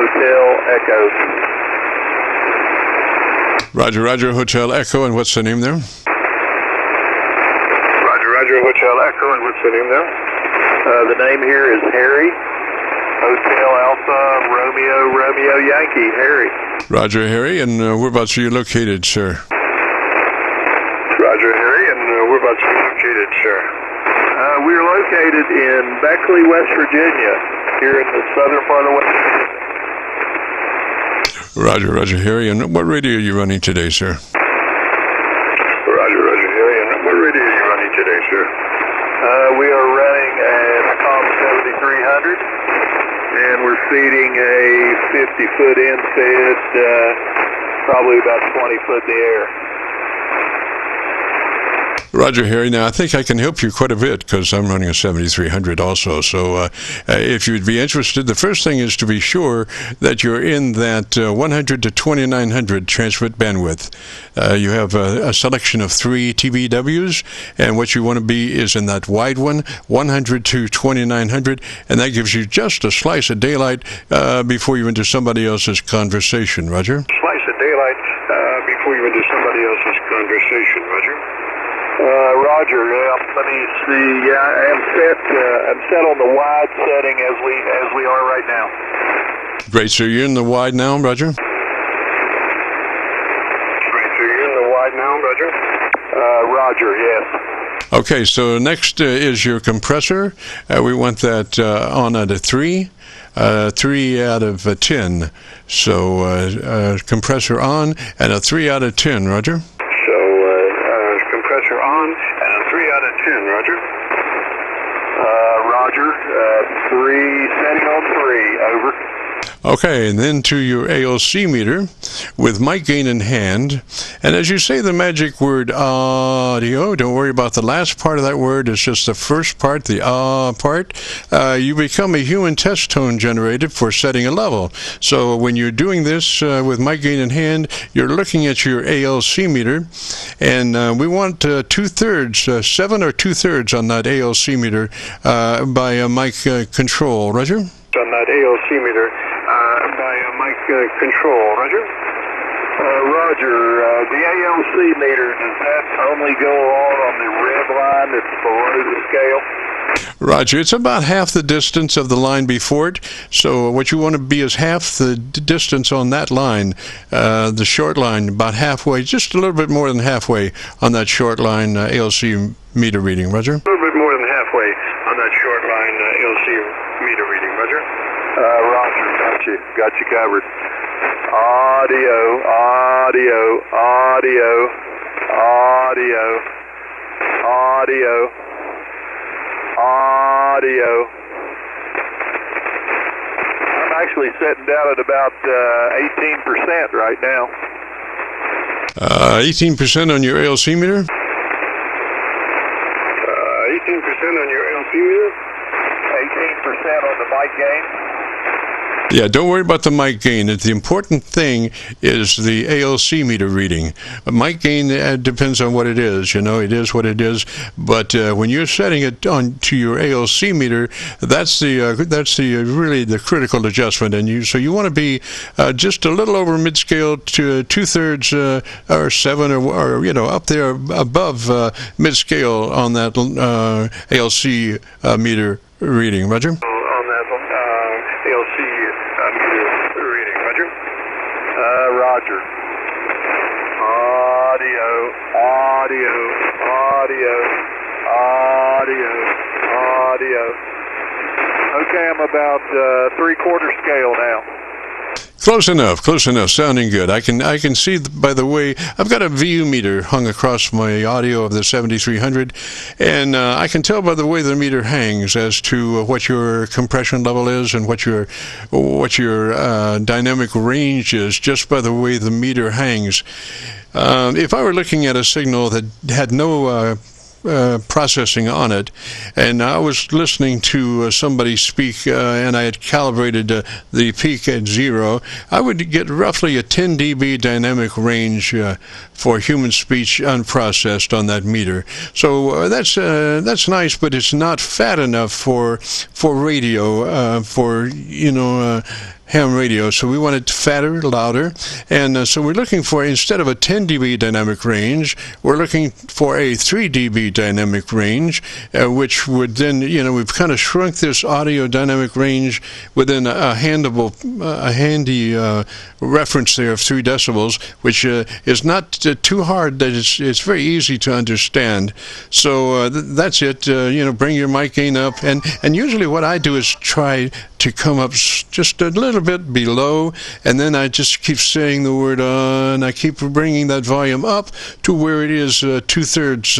Hotel Echo. Roger, Roger, Hotel Echo, and what's the name there? Roger, Roger, Hotel Echo, and what's the name there? The name here is Harry. Hotel Alpha Romeo Romeo Yankee, Harry. Roger, Harry, and whereabouts are you located, sir? Roger, Harry, and whereabouts are you located, sir? We're located in Beckley, West Virginia, here in the southern part of West Virginia. Roger, Roger, Harry, and what radio are you running today, sir? Roger, Roger, Harry, and what radio are you running today, sir? We are running an COM 7300. And we're feeding a 50-foot in-fed, probably about 20 foot in the air. Roger, Harry. Now, I think I can help you quite a bit because I'm running a 7300 also. So if you'd be interested, the first thing is to be sure that you're in that 100 to 2900 transmit bandwidth. You have a selection of 3 TBWs, and what you want to be is in that wide one, 100 to 2900, and that gives you just a slice of daylight before you enter somebody else's conversation. Roger? Slice of daylight before you enter somebody else's conversation. Roger? Roger. Let me see. Yeah, I'm set on the wide setting as we are right now. Great. So you're in the wide now, Roger? Great. So you're in the wide now, Roger? Roger. Yes. Okay. So next is your compressor. We want that on at a 3. 3 out of 10. So compressor on and a 3 out of 10. Roger? Compressor on and a 3 out of 10, Roger. Roger, 3, setting on 3, over. Okay, and then to your ALC meter with mic gain in hand. And as you say the magic word audio, don't worry about the last part of that word. It's just the first part, the part. You become a human test tone generator for setting a level. So when you're doing this with mic gain in hand, you're looking at your ALC meter, and we want 2/3, 7 or 2/3 on that ALC meter by a mic control. Roger? On that ALC meter by a mic control. Roger? Roger. The ALC meter, does that only go on the red line that's below the scale? Roger. It's about half the distance of the line before it. So what you want to be is half the distance on that line, the short line, about halfway, just a little bit more than halfway on that short line ALC meter reading. Roger? A little bit more than halfway on that short line ALC meter reading. Roger? Roger. Got you covered. Audio, audio, audio, audio, audio, audio. I'm actually sitting down at about 18% right now. 18% on your ALC meter? 18% on your ALC meter? 18% on the mic gain? Yeah, don't worry about the mic gain. The important thing is the ALC meter reading. Mic gain depends on what it is. You know, it is what it is. But when you're setting it on to your ALC meter, that's the really the critical adjustment. And so you want to be just a little over mid-scale to 2/3 or 7 or up there above mid-scale on that ALC meter reading. Roger? Roger. Audio, audio, audio, audio, audio. Okay, I'm about 3/4 scale now. Close enough, sounding good. I can see, by the way, I've got a VU meter hung across my audio of the 7300, and I can tell by the way the meter hangs as to what your compression level is and what your dynamic range is, just by the way the meter hangs. If I were looking at a signal that had no processing on it, and I was listening to somebody speak, and I had calibrated the peak at 0, I would get roughly a 10 dB dynamic range for human speech unprocessed on that meter. So that's nice, but it's not fat enough for radio, for ham radio, so we want it fatter, louder, and so we're looking for, instead of a 10 dB dynamic range, we're looking for a 3 dB dynamic range, which would then, we've kind of shrunk this audio dynamic range within a handy reference there of 3 decibels, which is not too hard, that it's very easy to understand. So that's it. Bring your mic gain up, and usually what I do is try to come up just a little bit below, and then I just keep saying the word and I keep bringing that volume up to where it is 2/3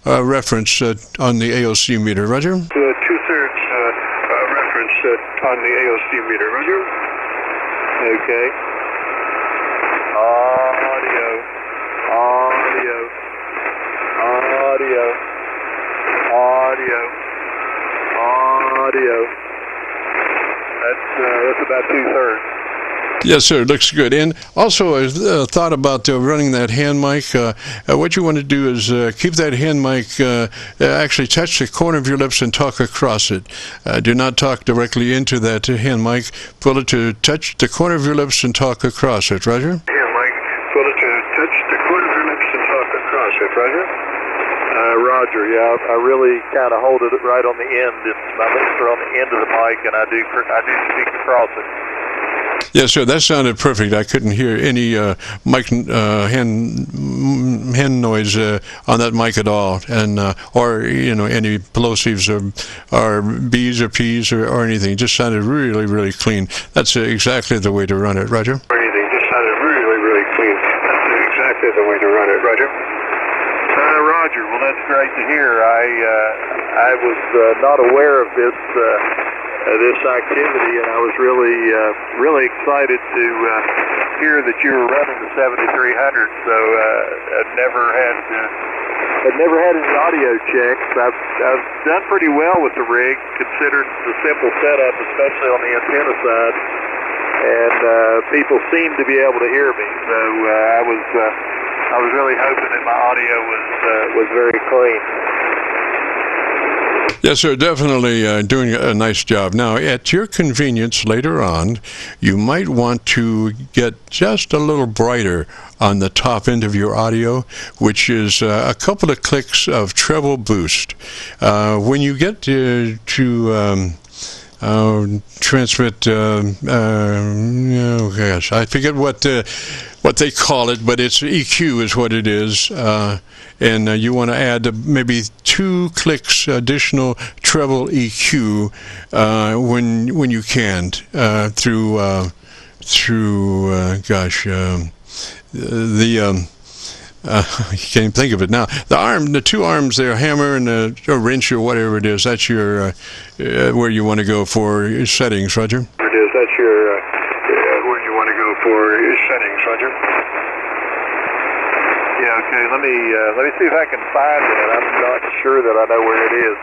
reference on the AOC meter. Roger? 2/3 reference on the AOC meter. Roger? Okay. Audio. That's about 2/3. Yes, sir. It looks good. And also, I thought about running that hand mic. What you want to do is keep that hand mic, actually touch the corner of your lips and talk across it. Do not talk directly into that hand mic. Pull it to touch the corner of your lips and talk across it. Roger? Hand mic. Pull it to touch the corner of your lips and talk across it. Roger? Roger, yeah, I really kind of hold it right on the end. My lips are on the end of the mic, and I do speak across it. Yes, sir. That sounded perfect. I couldn't hear any mic hand noise on that mic at all, and or any plosives or B's or P's or anything. It just sounded really, really clean. That's exactly the way to run it, Roger. Anything just sounded really, really clean. That's exactly the way to run it, Roger. Roger, well, that's great to hear. I was not aware of this activity, and I was really excited to hear that you were running the 7300. So I've never had any audio checks. I've done pretty well with the rig, considered the simple setup, especially on the antenna side, and people seem to be able to hear me. So I was really hoping that my audio was very clean. Yes, sir, definitely doing a nice job. Now, at your convenience later on, you might want to get just a little brighter on the top end of your audio, which is a couple of clicks of treble boost. When you get to transmit, gosh, I forget what they call it, but it's EQ is what it is, and you want to add maybe 2 clicks additional treble EQ when you can through I can't think of it now. The 2 arms there, hammer and a wrench or whatever it is. That's your where you want to go for your settings, Roger. It is. That's your where you want to go for your settings, Roger. Yeah. Okay. Let me see if I can find it. I'm not sure that I know where it is.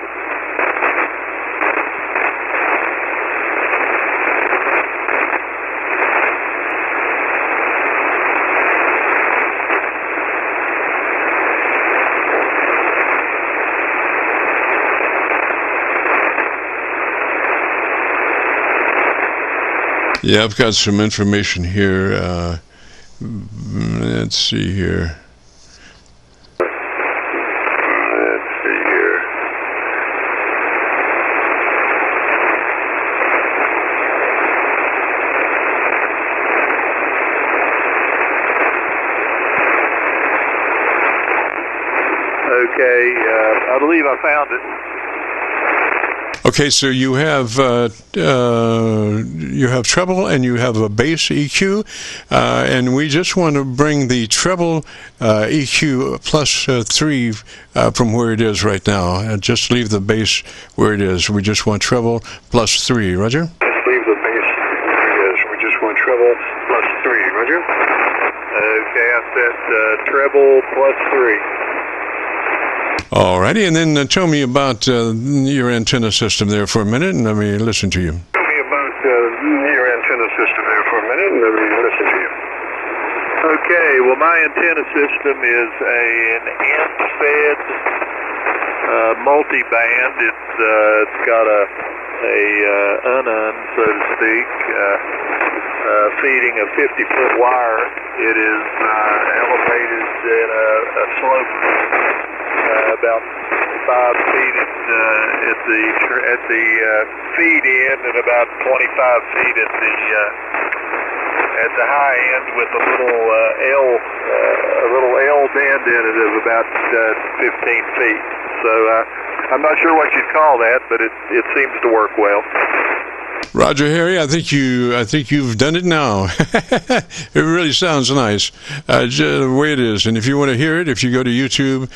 Yeah, I've got some information here. Let's see here. Okay, I believe I found it. Okay, so you have treble and you have a bass EQ, and we just want to bring the treble EQ plus 3 from where it is right now, and just leave the bass where it is. We just want treble plus 3, Roger? Just leave the bass where it is. We just want treble plus 3, Roger? Okay, I set treble plus 3. Alrighty, and then tell me about your antenna system there for a minute, and let me listen to you. Tell me about your antenna system there for a minute, and let me listen to you. Okay, well, my antenna system is an amp-fed multi-band. It's got a so to speak, feeding a 50-foot wire. It is elevated in a slope about 5 feet at the feed end and about 25 feet at the high end, with a little L bend in it of about 15 feet. So I'm not sure what you'd call that, but it seems to work well. Roger, Harry, I think you've done it now. It really sounds nice, just the way it is. And if you want to hear it, if you go to YouTube,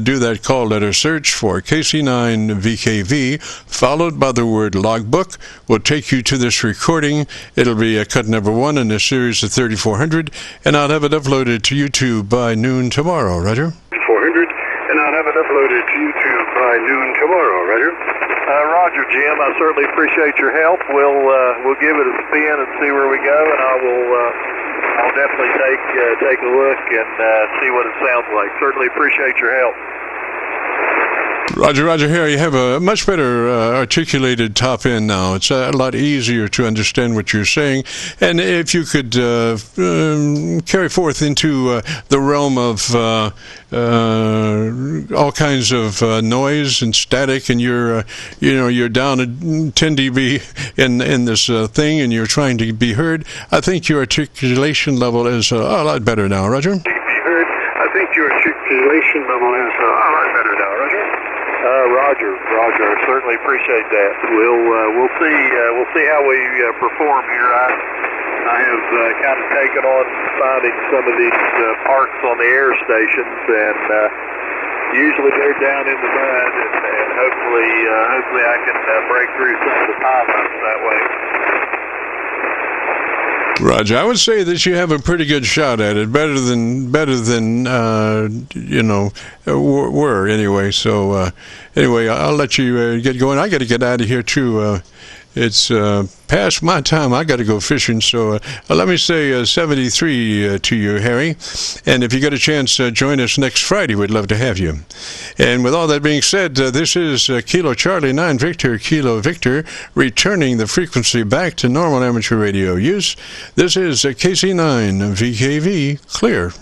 do that call letter search for KC9VKV, followed by the word logbook, will take you to this recording. It'll be cut number 1 in a series of 3400, and I'll have it uploaded to YouTube by noon tomorrow, Roger? 400, and I'll have it uploaded to YouTube by noon tomorrow, Roger? Roger, Jim. I certainly appreciate your help. We'll give it a spin and see where we go, and I'll definitely take a look and see what it sounds like. Certainly appreciate your help. Roger, Harry, you have a much better articulated top end now. It's a lot easier to understand what you're saying. And if you could carry forth into the realm of all kinds of noise and static, and you're down at 10 dB in this thing, and you're trying to be heard, I think your articulation level is a lot better now, Roger. I think your articulation level is a lot better now, Roger. Roger, I certainly appreciate that. We'll see how we perform here. I have kind of taken on finding some of these parks on the air stations, and usually they're down in the mud, and hopefully I can break through some of the pylons that way. Roger, I would say that you have a pretty good shot at it, better than were anyway. So anyway, I'll let you get going. I got to get out of here too. It's past my time. I got to go fishing. So let me say 73 to you, Harry. And if you get a chance, join us next Friday. We'd love to have you. And with all that being said, this is Kilo Charlie 9 Victor, Kilo Victor, returning the frequency back to normal amateur radio use. This is KC9VKV, clear.